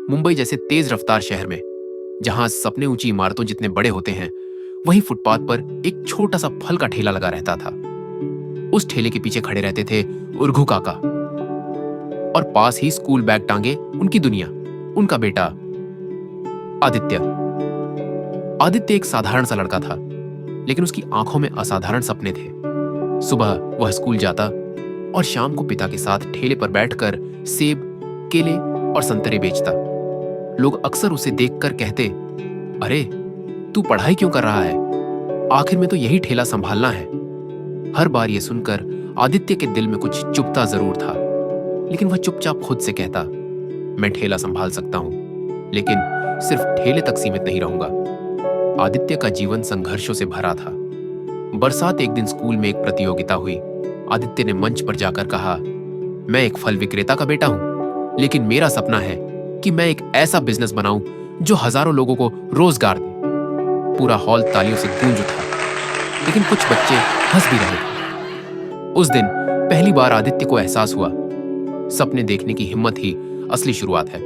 मुंबई जैसे तेज रफ्तार शहर में, जहां सपने ऊंची इमारतों जितने बड़े होते हैं, वहीं फुटपाथ पर एक छोटा सा फल का ठेला लगा रहता था। उस ठेले के पीछे खड़े रहते थे उर्घू काका, और पास ही स्कूल बैग टांगे उनकी दुनिया, उनका बेटा आदित्य। आदित्य एक साधारण सा लड़का था, लेकिन उसकी आंखों में असाधारण सपने थे। सुबह वह स्कूल जाता और शाम को पिता के साथ ठेले पर बैठकर सेब, केले और संतरे बेचता। लोग अक्सर उसे देखकर कहते, अरे तू पढ़ाई क्यों कर रहा है? आखिर में तो यही ठेला संभालना है। हर बार यह सुनकर आदित्य के दिल में कुछ चुभता जरूर था, लेकिन वह चुपचाप खुद से कहता, मैं ठेला संभाल सकता हूं, लेकिन सिर्फ ठेले तक सीमित नहीं रहूंगा। आदित्य का जीवन संघर्षों से भरा था। बरसात एक दिन स्कूल में एक प्रतियोगिता हुई। आदित्य ने मंच पर जाकर कहा, मैं एक फल विक्रेता का बेटा हूं, लेकिन मेरा सपना है कि मैं एक ऐसा बिजनेस बनाऊं जो हजारों लोगों को रोजगार दे। पूरा हॉल तालियों से गूंज उठा, लेकिन कुछ बच्चे हंस भी रहे थे। उस दिन पहली बार आदित्य को एहसास हुआ, सपने देखने की हिम्मत ही असली शुरुआत है।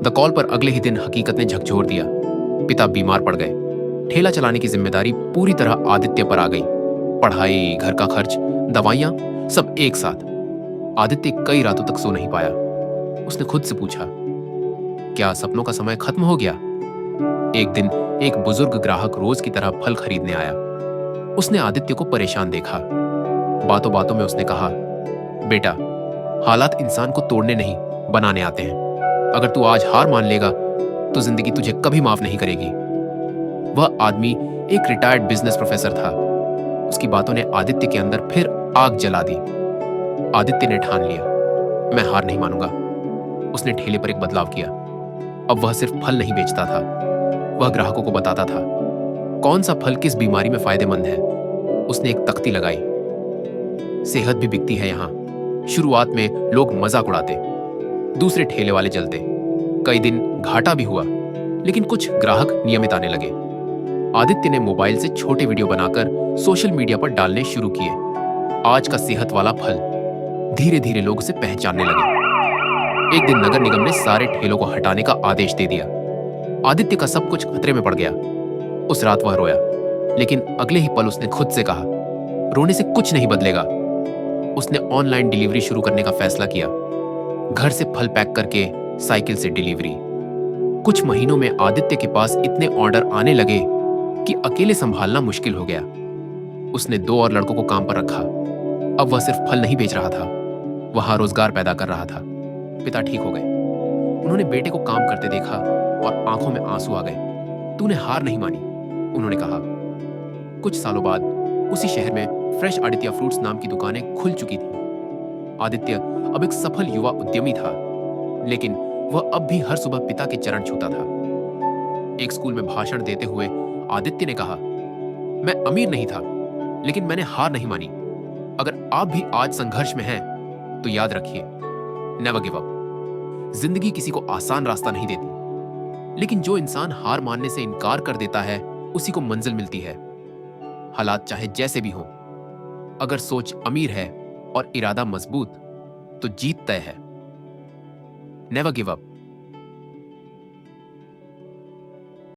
द कॉल पर अगले ही दिन हकीकत ने झकझोर दिया। पिता बीमार पड़ गए। ठेला चलाने की जिम्मेदारी पूरी तरह आदित्य पर आ गई। पढ़ाई, घर का खर्च, दवाइयां, सब एक साथ। आदित्य कई रातों तक सो नहीं पाया। उसने खुद से पूछा, क्या सपनों का समय खत्म हो गया? एक दिन एक बुजुर्ग ग्राहक रोज की तरह फल खरीदने आया। उसने आदित्य को परेशान देखा। बातों बातों में उसने कहा, बेटा, हालात इंसान को तोड़ने नहीं, बनाने आते हैं। अगर तू आज हार मान लेगा तो जिंदगी तुझे कभी माफ नहीं करेगी। वह आदमी एक रिटायर्ड बिजनेस प्रोफेसर था। उसकी बातों ने आदित्य के अंदर फिर आग जला दी। आदित्य ने ठान लिया, मैं हार नहीं मानूंगा। उसने ठेले पर एक बदलाव किया। अब वह सिर्फ फल नहीं बेचता था, वह ग्राहकों को बताता था कौन सा फल किस बीमारी में फायदेमंद है। उसने एक तख्ती लगाई, सेहत भी बिकती है यहाँ। शुरुआत में लोग मजाक उड़ाते, दूसरे ठेले वाले जलते। कई दिन घाटा भी हुआ, लेकिन कुछ ग्राहक नियमित आने लगे। आदित्य ने मोबाइल से छोटे वीडियो बनाकर सोशल मीडिया पर डालने शुरू किए। आज का सेहत वाला फल। धीरे धीरे लोग उसे पहचानने लगे। एक दिन नगर निगम ने सारे ठेलों को हटाने का आदेश दे दिया। आदित्य का सब कुछ खतरे में पड़ गया। उस रात वह रोया, लेकिन अगले ही पल उसने खुद से कहा, रोने से कुछ नहीं बदलेगा। उसने ऑनलाइन डिलीवरी शुरू करने का फैसला किया। घर से फल पैक करके साइकिल से डिलीवरी। कुछ महीनों में आदित्य के पास इतने ऑर्डर आने लगे कि अकेले संभालना मुश्किल हो गया। उसने 2 और लड़कों को काम पर रखा। अब वह सिर्फ फल नहीं बेच रहा था, वहां रोजगार पैदा कर रहा था। पिता ठीक हो गए। उन्होंने बेटे को काम करते देखा और आंखों में आंसू आ गए। तूने हार नहीं मानी, उन्होंने कहा। कुछ सालों बाद उसी शहर में फ्रेश आदित्य फ्रूट्स नाम की दुकानें खुल चुकी थी। आदित्य अब एक सफल युवा उद्यमी था, लेकिन वह अब भी हर सुबह पिता के चरण छूता था। एक स्कूल में भाषण देते हुए आदित्य ने कहा, मैं अमीर नहीं था, लेकिन मैंने हार नहीं मानी। अगर आप भी आज संघर्ष में हैं, तो याद रखिए, नेवर गिव अप। जिंदगी किसी को आसान रास्ता नहीं देती, लेकिन जो इंसान हार मानने से इनकार कर देता है, उसी को मंजिल मिलती है। हालात चाहे जैसे भी हों, अगर सोच अमीर है और इरादा मजबूत, तो जीत तय है। Never give up.